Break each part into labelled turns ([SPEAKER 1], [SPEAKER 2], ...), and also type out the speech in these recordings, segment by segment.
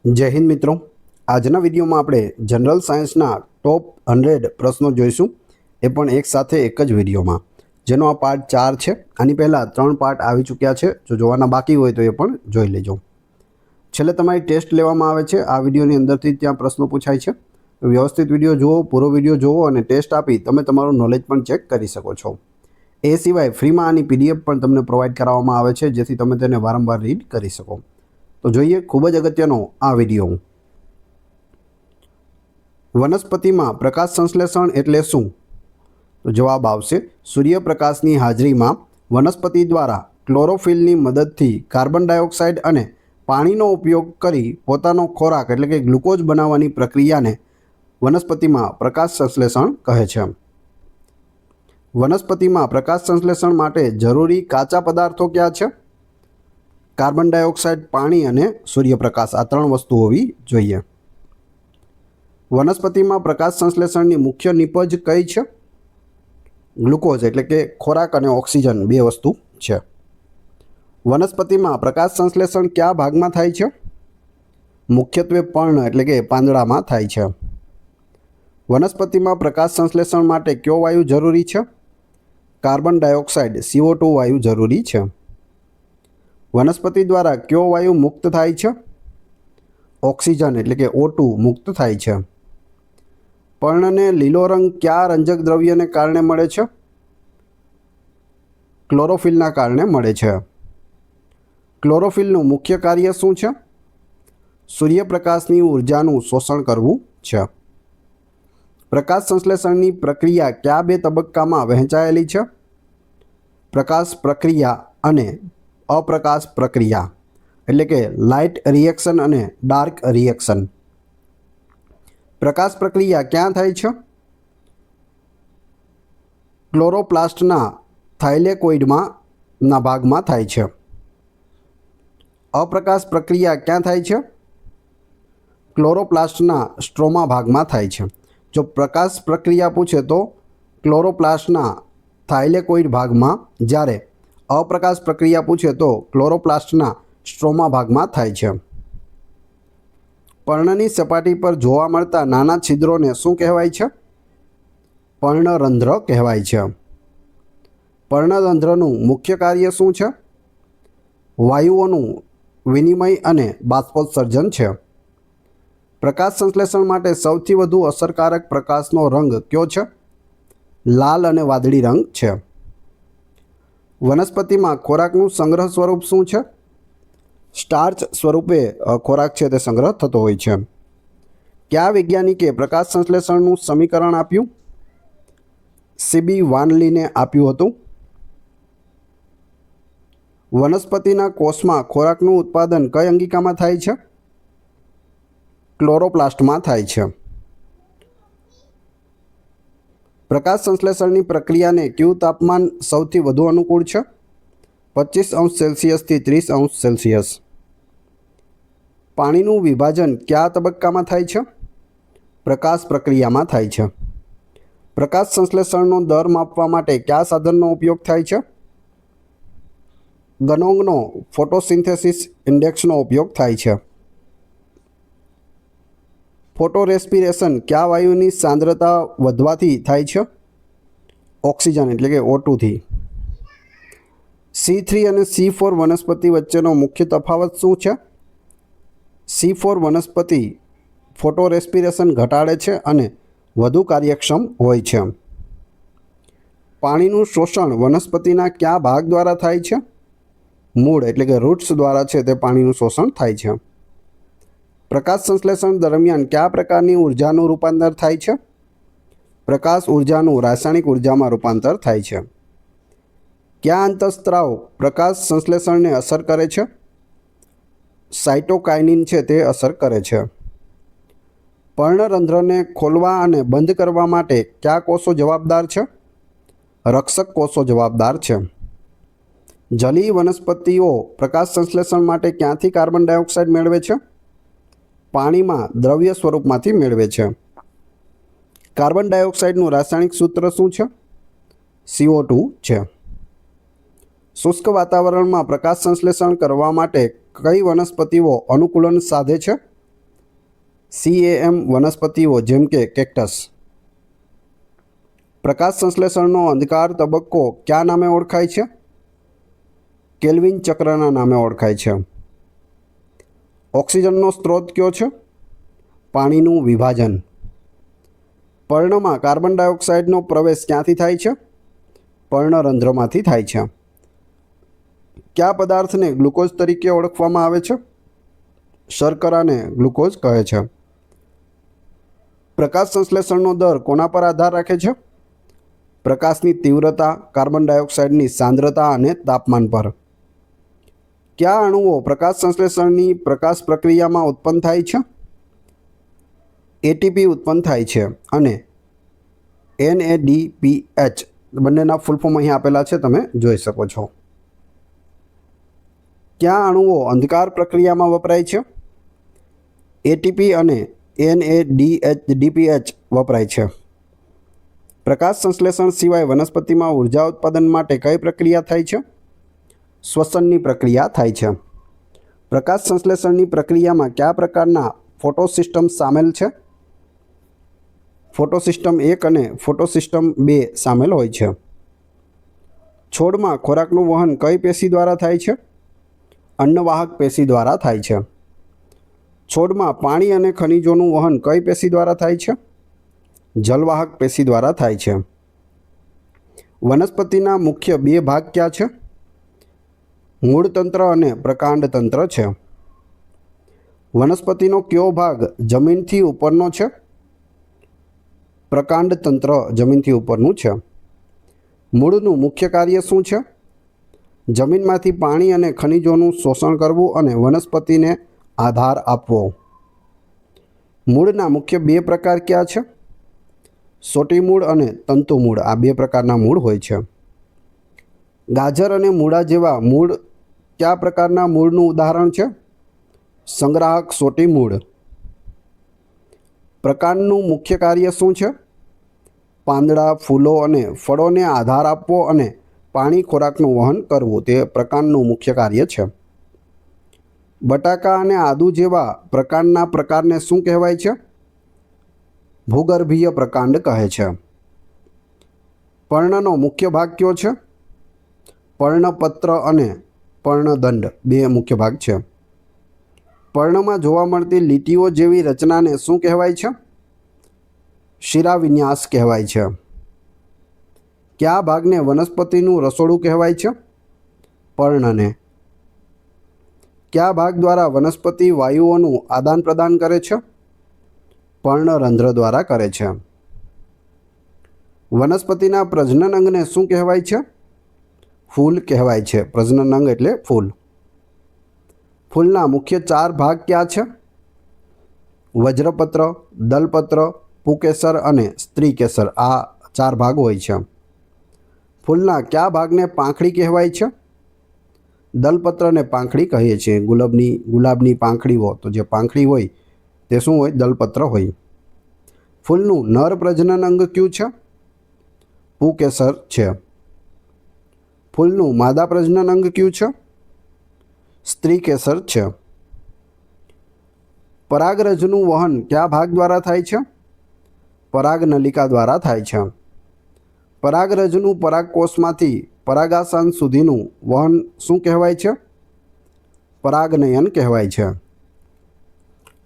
[SPEAKER 1] जय हिंद मित्रों, आजना विडियो में आपणे जनरल सायन्सना टॉप 100 प्रश्नों जोईशुं। ए पण एक साथे एक ज विडियो में, जेनो आ पार्ट 4 छे। आनी पहेला 3 पार्ट आवी चूक्या छे। जो जोवाना बाकी होय तो ए पण जोई लेजो। छेल्ले तमारी टेस्ट लेवामां आवे छे। आ विडियोनी अंदरथी त्यां प्रश्नो पूछाय छे। व्यवस्थित विडियो जुओ, पूरो विडियो जुओ अने टेस्ट आपी तमे तमारुं नॉलेज पण चेक करी शको छो। ए सिवाय फ्रीमां आनी पीडीएफ पण तमने प्रोवाइड कराववामां आवे छे, जेथी तमे तेने वारंवार रीड करी शको। तो जोईए खूब ज अगत्यनो आ विडियो। वनस्पति में प्रकाश संश्लेषण एटले शुं? तो जवाब आवशे सूर्यप्रकाशनी हाजरीमां वनस्पति द्वारा क्लोरोफिलनी मददथी कार्बन डाइऑक्साइड अने पाणीनो उपयोग करी पोतानो खोराक एटले के ग्लूकोज बनाववानी प्रक्रियाने वनस्पति में प्रकाश संश्लेषण कहे छे। वनस्पति में प्रकाश संश्लेषण माटे जरूरी काचा पदार्थों क्या छे? कार्बन डाइऑक्साइड, पाणी अने सूर्यप्रकाश। आ 3 वस्तु होवी जोईए। वनस्पति में प्रकाश संश्लेषण की मुख्य निपज कई छे? ग्लूकोज एटले के खोराक अने ऑक्सीजन 2 वस्तु छे। वनस्पति में प्रकाश संश्लेषण क्या भाग में थाय छे? मुख्यत्वे पर्ण एटले के પાંદડા में थाय छे। वनस्पति में प्रकाश संश्लेषण माटे क्यो वायु जरूरी छे? कार्बन डाइऑक्साइड CO2 वायु जरूरी छे। वनस्पति द्वारा क्यो वायु मुक्त थाय छे? ऑक्सीजन एटले के O2 मुक्त थाय छे। पर्णने लीलो रंग क्या रंजक द्रव्यने कारणे मळे छे? क्लोरोफिलना कारणे मळे छे। क्लोरोफिलनुं मुख्य कार्य शुं छे? सूर्यप्रकाशनी ऊर्जानुं शोषण करवुं छे। प्रकाश संश्लेषणनी प्रक्रिया क्या 2 तबक्कामां वहेंचायेली छे? प्रकाश प्रक्रिया अने अप्रकाश प्रक्रिया एटले के लाइट रिएक्शन अने डार्क रिएक्शन। प्रकाश प्रक्रिया क्या थाय छे? क्लोरोप्लास्टना थाइलेकोइडमां भागमां थाय छे। अप्रकाश प्रक्रिया क्या थाय छे? क्लोरोप्लास्टना स्ट्रोमा भागमां थाय छे। जो प्रकाश प्रक्रिया पूछे तो क्लोरोप्लास्टना थाइलेकोइड भागमां, ज्यारे अप्रकाश प्रक्रिया पूछे तो क्लोरोप्लास्टना स्ट्रोमा भागमां थाय छे। पर्णनी सपाटी पर जोवा मळता नाना छिद्रोने शुं कहेवाय छे? पर्णरंध्र कहेवाय छे। पर्णरंध्रनुं मुख्य कार्य शुं छे? वायुओनुं विनिमय अने बाष्पोत्सर्जन छे। प्रकाश संश्लेषण माटे सौथी वधु असरकारक प्रकाशनो रंग क्यो छे? लाल अने वादળી रंग छे। वनस्पति में खोराकनुं संग्रह स्वरूप शुं छे? स्टार्च स्वरूपे खोराक छे ते संग्रह थतो होय छे। क्या वैज्ञानिके प्रकाश संश्लेषणनुं समीकरण आप्युं? CB वानलीने आप्युं हतुं। वनस्पतिना कोषमां खोराकनुं उत्पादन कई अंगिकामां थाय छे? क्लोरोप्लास्टमां थाय छे। प्रकाश संश्लेषणनी प्रक्रियाने क्यू तापमान सौथी वधु अनुकूल छे? 25°C थी 30°C। पाणीनुं विभाजन क्या तबक्कामां थाय छे? प्रकाश प्रक्रियामां थाय छे। प्रकाश संश्लेषणनो दर मापवा माटे क्या साधननो उपयोग थाय छे? गनोंगनो फोटोसिंथेसिस इंडेक्सनो उपयोग थाय छे। फोटो रेस्पिरेशन क्या वायुनी सांद्रता वधवाथी थाय छे? ऑक्सीजन एटले के O2 थी। C3 अने C4 वनस्पति वच्चेनो मुख्य तफावत शुं छे? C4 वनस्पति फोटो रेस्पिरेशन घटाड़े छे अने वधु कार्यक्षम होय छे। पाणीनुं शोषण वनस्पतिना क्या भाग द्वारा थाय छे? मूळ एटले के रूट्स द्वारा छे ते पाणीनुं शोषण थाय छे। प्रकाश संश्लेषण दरमियान क्या प्रकारनी ऊर्जानुं रूपांतर थाय छे? प्रकाश ऊर्जानुं रासायणिक ऊर्जामां रूपांतर थाय छे। क्या अंतःस्त्राव प्रकाश संश्लेषणने असर करे छे? साइटोकाइनिन छे ते असर करे छे। पर्णरंध्रने खोलवा अने बंध करवा माटे क्या कोषो जवाबदार छे? रक्षक कोषो जवाबदार छे। जलीय वनस्पतिओ प्रकाश संश्लेषण माटे क्यांथी कार्बन डाइऑक्साइड मेळवे छे? पाणीमां द्रव्य स्वरूपमांथी मेळवे छे। कार्बन डाइऑक्साइडनुं रासायणिक सूत्र शुं छे? CO2 छे। शुष्क वातावरण में प्रकाश संश्लेषण करवा माटे कई वनस्पतिओ अनुकूलन साधे छे? CAM વનસ્પતિઓ જેમ કે કેક્ટસ. પ્રકાશ સંશ્લેષણનો અંધકાર તબક્કો કયા નામે ઓળખાય છે? કેલ્વિન ચક્રના નામે ઓળખાય છે. ઓક્સિજનનો સ્ત્રોત કયો છે? પાણીનું વિભાજન. પર્ણમાં કાર્બન ડાયોક્સાઇડનો પ્રવેશ ક્યાંથી થાય છે? પર્ણરંધ્રમાંથી થાય છે. કયા પદાર્થને ગ્લુકોઝ તરીકે ઓળખવામાં આવે છે? શર્કરાને ગ્લુકોઝ કહે છે. પ્રકાશ સંશ્લેષણનો દર કોના પર આધાર રાખે છે? પ્રકાશની તીવ્રતા, કાર્બન ડાયોક્સાઇડની સાંદ્રતા અને તાપમાન પર. કયા અણુઓ પ્રકાશ સંશ્લેષણની પ્રકાશ પ્રક્રિયામાં ઉત્પન્ન થાય છે? ATP ઉત્પન્ન થાય છે અને NADPH બંનેના ફૂલ ફોર્મ અહીં આપેલા છે, તમે જોઈ શકો છો. કયા અણુઓ અંધકાર પ્રક્રિયામાં વપરાય છે? ATP અને NADPH વપરાય છે. પ્રકાશ સંશ્લેષણ સિવાય વનસ્પતિમાં ઉર્જા ઉત્પાદન માટે કઈ પ્રક્રિયા થાય છે? શ્વસનની પ્રક્રિયા થાય છે. પ્રકાશ સંશ્લેષણની પ્રક્રિયામાં કયા પ્રકારના ફોટોસિસ્ટમ સામેલ છે? ફોટોસિસ્ટમ 1 અને ફોટોસિસ્ટમ 2 સામેલ હોય છે. છોડમાં ખોરાકનું વહન કઈ પેશી દ્વારા થાય છે? અન્નવાહક પેશી દ્વારા થાય છે. છોડમાં પાણી અને ખનિજોનું વહન કઈ પેશી દ્વારા થાય છે? જલવાહક પેશી દ્વારા થાય છે. વનસ્પતિના મુખ્ય બે ભાગ કયા છે? મૂળતંત્ર અને પ્રકાંડ તંત્ર છે. વનસ્પતિનો કયો ભાગ જમીનથી ઉપરનો છે? પ્રકાંડ તંત્ર જમીનથી ઉપરનું છે. મૂળનું મુખ્ય કાર્ય શું છે? જમીનમાંથી પાણી અને ખનિજોનું શોષણ કરવું અને વનસ્પતિને આધાર આપવો. મૂળના મુખ્ય બે પ્રકાર કયા છે? સોટી મૂળ અને તંતુ મૂળ. આ બે પ્રકારના મૂળ હોય છે. ગાજર અને મૂળા જેવા મૂળ કયા પ્રકારના મૂળનું ઉદાહરણ છે? સંગ્રાહક સોટી મૂળ. પ્રકાંડનું મુખ્ય કાર્ય શું છે? પાંદડા, ફૂલો અને ફળોને આધાર આપવો અને પાણી, ખોરાકનું વહન કરવું તે પ્રકાંડનું મુખ્ય કાર્ય છે. બટાકા અને આદુ જેવા પ્રકાંડના પ્રકારને શું કહેવાય છે? ભૂગર્ભીય પ્રકાંડ કહે છે. પર્ણનો મુખ્ય ભાગ કયો છે? પર્ણપત્ર અને પર્ણદંડ બે મુખ્ય ભાગ છે. પર્ણમાં જોવા મળતી લીટીઓ જેવી રચનાને શું કહેવાય છે? શિરાવિન્યાસ કહેવાય છે. કયા ભાગને વનસ્પતિનું રસોડું કહેવાય છે? પર્ણને. કયા ભાગ દ્વારા વનસ્પતિ વાયુઓનું આદાન પ્રદાન કરે છે? પર્ણરંધ્ર દ્વારા કરે છે. વનસ્પતિના પ્રજનન અંગને શું કહેવાય છે? ફૂલ કહેવાય છે. પ્રજનન અંગ એટલે ફૂલ. ફૂલના મુખ્ય ચાર ભાગ કયા છે? વજ્રપત્ર, દલપત્ર, પુકેસર અને સ્ત્રીકેસર. આ ચાર ભાગ હોય છે. ફૂલના કયા ભાગને પાંખડી કહેવાય છે? દલપત્રને પાંખડી કહીએ છીએ. ગુલાબની પાંખડીઓ, તો જે પાંખડી હોય તે શું હોય? દલપત્ર હોય. ફૂલનું નર પ્રજનન અંગ કયું છે? પુકેસર છે. ફૂલનું માદા પ્રજનન અંગ કયું છે? સ્ત્રીકેસર છે. પરાગરજનું વહન કયા ભાગ દ્વારા થાય છે? પરાગનલિકા દ્વારા થાય છે. પરાગરજનું પરાગકોષમાંથી પરાગાશન સુધીનું વહન શું કહેવાય છે? પરાગનયન કહેવાય છે.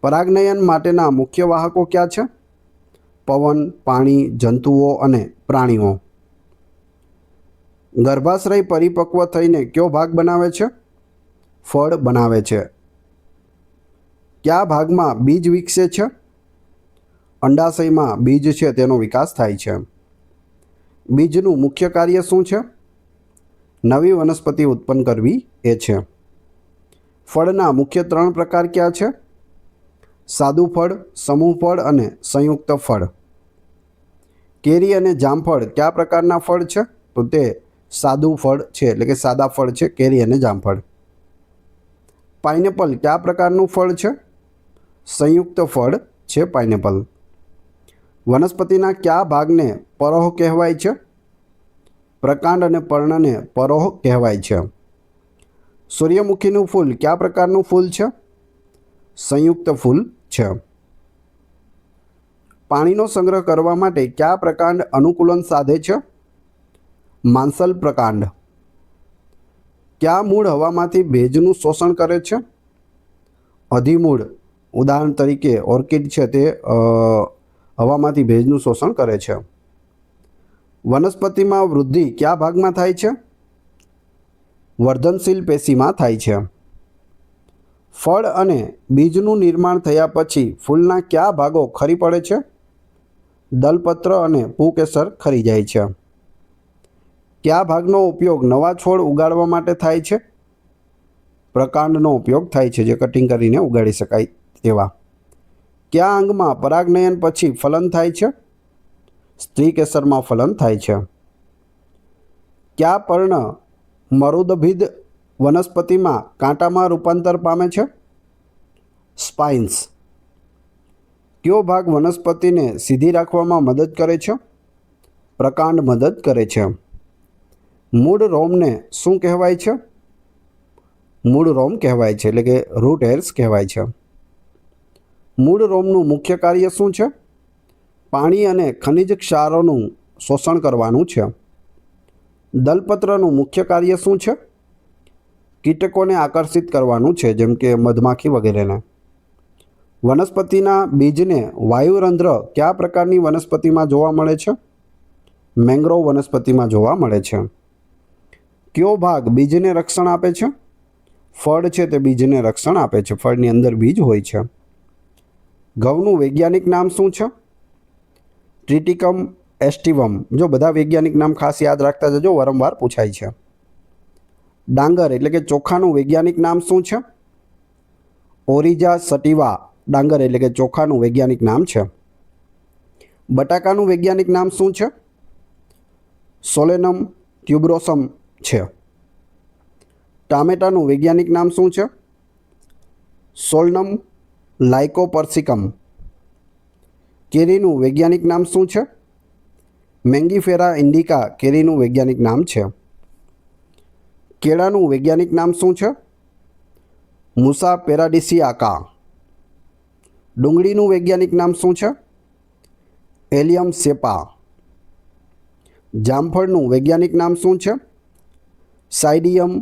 [SPEAKER 1] પરાગનયન માટેના મુખ્ય વાહકો કયા છે? પવન, પાણી, જંતુઓ અને પ્રાણીઓ. ગર્ભાશ્રય પરિપક્વ થઈને કયો ભાગ બનાવે છે? ફળ બનાવે છે. કયા ભાગમાં બીજ વિકસે છે? અંડાશયમાં બીજ છે તેનો વિકાસ થાય છે. બીજનું મુખ્ય કાર્ય શું છે? નવી વનસ્પતિ ઉત્પન્ન કરવી એ છે. ફળના મુખ્ય ત્રણ પ્રકાર કયા છે? સાદું ફળ, સમૂહ ફળ અને સંયુક્ત ફળ. કેરી અને જામફળ કયા પ્રકારના ફળ છે? તો તે સાદું ફળ છે, એટલે કે સાદા ફળ છે કેરી અને જામફળ. પાઇનેપલ કયા પ્રકારનું ફળ છે? સંયુક્ત ફળ છે પાઇનેપલ. વનસ્પતિના કયા ભાગને પરોહ કહેવાય છે? પ્રકાંડ અને પર્ણને પરોહ કહેવાય છે. સૂર્યમુખીનું ફૂલ કયા પ્રકારનું ફૂલ છે? સંયુક્ત ફૂલ છે. પાણીનો સંગ્રહ કરવા માટે કયા પ્રકાંડ અનુકૂલન સાધે છે? માંસલ પ્રકાંડ. કયા મૂળ હવામાંથી ભેજનું શોષણ કરે છે? અધિમૂળ. ઉદાહરણ તરીકે ઓર્કિડ છે તે હવામાંથી ભેજનું શોષણ કરે છે. વનસ્પતિમાં વૃદ્ધિ કયા ભાગમાં થાય છે? વર્ધનશીલ પેશીમાં થાય છે. ફળ અને બીજનું નિર્માણ થયા પછી ફૂલના કયા ભાગો ખરી પડે છે? દલપત્ર અને પુંકેસર ખરી જાય છે. કયા ભાગનો ઉપયોગ નવા છોડ ઉગાડવા માટે થાય છે? પ્રકાંડનો ઉપયોગ થાય છે, જે કટિંગ કરીને ઉગાડી શકાય તેવા. કયા અંગમાં પરાગનયન પછી ફલન થાય છે? સ્ત્રીકેસરમાં ફલન થાય છે. કયા પર્ણ મરુદભિદ વનસ્પતિમાં કાંટામાં રૂપાંતર પામે છે? સ્પાઇન્સ. કયો ભાગ વનસ્પતિને સીધી રાખવામાં મદદ કરે છે? પ્રકાંડ મદદ કરે છે. મૂળ રોમને શું કહેવાય છે? મૂળ રોમ કહેવાય છે, એટલે કે રૂટ હેર્સ કહેવાય છે. મૂળ રોમનું મુખ્ય કાર્ય શું છે? પાણી અને ખનિજ ક્ષારોનું શોષણ કરવાનું છે. દલપત્રનું મુખ્ય કાર્ય શું છે? કીટકોને આકર્ષિત કરવાનું છે, જેમ કે મધમાખી વગેરેને. વનસ્પતિના બીજને વાયુરંધ્ર કયા પ્રકારની વનસ્પતિમાં જોવા મળે છે? મેંગ્રોવ વનસ્પતિમાં જોવા મળે છે. કયો ભાગ બીજને રક્ષણ આપે છે? ફળ છે તે બીજને રક્ષણ આપે છે. ફળની અંદર બીજ હોય છે. ઘઉંનું વૈજ્ઞાનિક નામ શું છે? ટ્રિટિકમ એસ્ટિવમ. જો બધા વૈજ્ઞાનિક નામ ખાસ યાદ રાખતા જજો, વારંવાર પૂછાય છે. ડાંગર એટલે કે ચોખાનું વૈજ્ઞાનિક નામ શું છે? ઓરિજા સટિવા. ડાંગર એટલે કે ચોખાનું વૈજ્ઞાનિક નામ છે. બટાકાનું વૈજ્ઞાનિક નામ શું છે? સોલેનમ ટ્યુબ્રોસમ છે. ટામેટાનું વૈજ્ઞાનિક નામ શું છે? સોલનમ લાઇકોપર્સિકમ. કેરીનું વૈજ્ઞાનિક નામ શું છે? મેંગીફેરા ઇન્ડિકા કેરીનું વૈજ્ઞાનિક નામ છે. કેળાનું વૈજ્ઞાનિક નામ શું છે? મુસા પેરાડિસિયાકા. ડુંગળીનું વૈજ્ઞાનિક નામ શું છે? એલિયમ સેપા. જામફળનું વૈજ્ઞાનિક નામ શું છે? સાઇડિયમ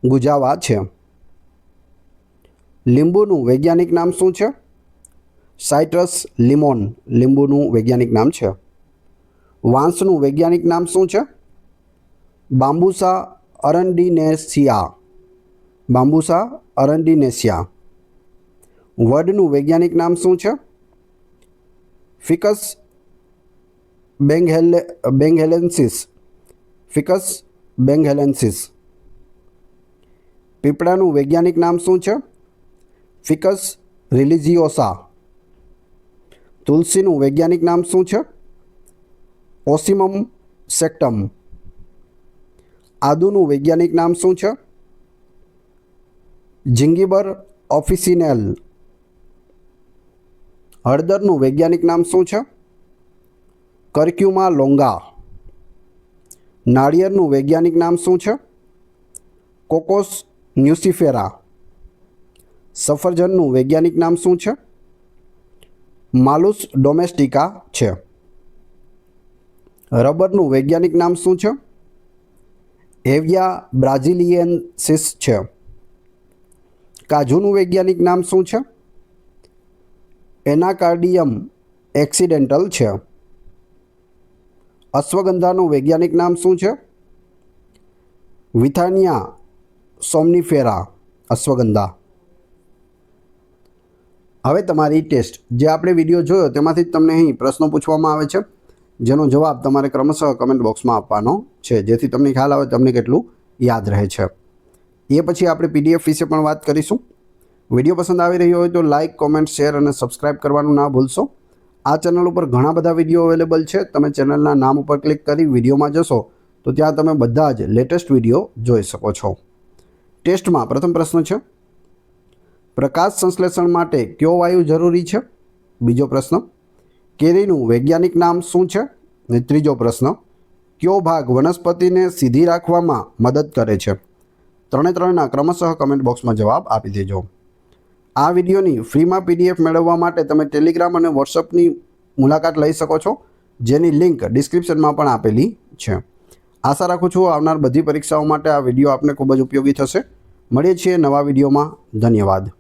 [SPEAKER 1] ગુજાવા છે. લીંબુનું વૈજ્ઞાનિક નામ શું છે? સાઇટ્રસ લિમોન લીંબુનું વૈજ્ઞાનિક નામ છે. વાંસનું વૈજ્ઞાનિક નામ શું છે? બામ્બુસા અરન્ડિનેસિયા. બામ્બુસા અરન્ડિનેસિયા. વડનું વૈજ્ઞાનિક નામ શું છે? ફિકસ બેંગહેલેન્સિસ. ફિકસ બેંગહેલેન્સિસ. પીપળાનું વૈજ્ઞાનિક નામ શું છે? ફિકસ રિલિજિયોસા. તુલસીનું વૈજ્ઞાનિક નામ શું છે? ઓસિમમ સેક્ટમ. આદુનું વૈજ્ઞાનિક નામ શું છે? જિંગીબર ઓફિસિનેલ. હળદરનું વૈજ્ઞાનિક નામ શું છે? કર્ક્યુમા લોંગા. નાળિયેરનું વૈજ્ઞાનિક નામ શું છે? કોકોસ ન્યુસિફેરા. સફરજનનું વૈજ્ઞાનિક નામ શું છે? માલુસ ડોમેસ્ટિકા છે. રબરનું વૈજ્ઞાનિક નામ શું છે? હેવિયા બ્રાઝિલિયન્સિસ છે. કાજુનું વૈજ્ઞાનિક નામ શું છે? એનાકાર્ડિયમ એક્સિડેન્ટલ છે. અશ્વગંધાનું વૈજ્ઞાનિક નામ શું છે? વિથાનિયા સોમનીફેરા. અશ્વગંધા. હવે તમારી ટેસ્ટ. જે આપણે વિડીયો જોયો તેમાંથી જ તમને અહીં પ્રશ્નો પૂછવામાં આવે છે, જેનો જવાબ તમારે ક્રમશઃ કમેન્ટ બોક્સમાં આપવાનો છે, જેથી તમને ખ્યાલ આવે તમને કેટલું યાદ રહે છે. એ પછી આપણે PDF વિશે પણ વાત કરીશું. વિડીયો પસંદ આવી રહ્યો હોય તો લાઇક, કોમેન્ટ, શેર અને સબસ્ક્રાઇબ કરવાનું ના ભૂલશો. આ ચેનલ ઉપર ઘણા બધા વિડીયો અવેલેબલ છે. તમે ચેનલના નામ ઉપર ક્લિક કરી વિડીયોમાં જશો તો ત્યાં તમે બધા જ લેટેસ્ટ વિડીયો જોઈ શકો છો. ટેસ્ટમાં પ્રથમ પ્રશ્ન છે, પ્રકાશ સંશ્લેષણ માટે કયો વાયુ જરૂરી છે? બીજો પ્રશ્ન, કેરીનું વૈજ્ઞાનિક નામ શું છે? અને ત્રીજો પ્રશ્ન, કયો ભાગ વનસ્પતિને સીધી રાખવામાં મદદ કરે છે? ત્રણેના ક્રમશઃ કમેન્ટ બોક્સમાં જવાબ આપી દેજો. આ વિડીયોની ફ્રીમાં PDF મેળવવા માટે તમે ટેલિગ્રામ અને વોટ્સઅપની મુલાકાત લઈ શકો છો, જેની લિંક ડિસ્ક્રિપ્શનમાં પણ આપેલી છે. આશા રાખું છું આવનાર બધી પરીક્ષાઓ માટે આ વિડીયો આપને ખૂબ જ ઉપયોગી થશે. મળીએ છીએ નવા વિડીયોમાં. ધન્યવાદ.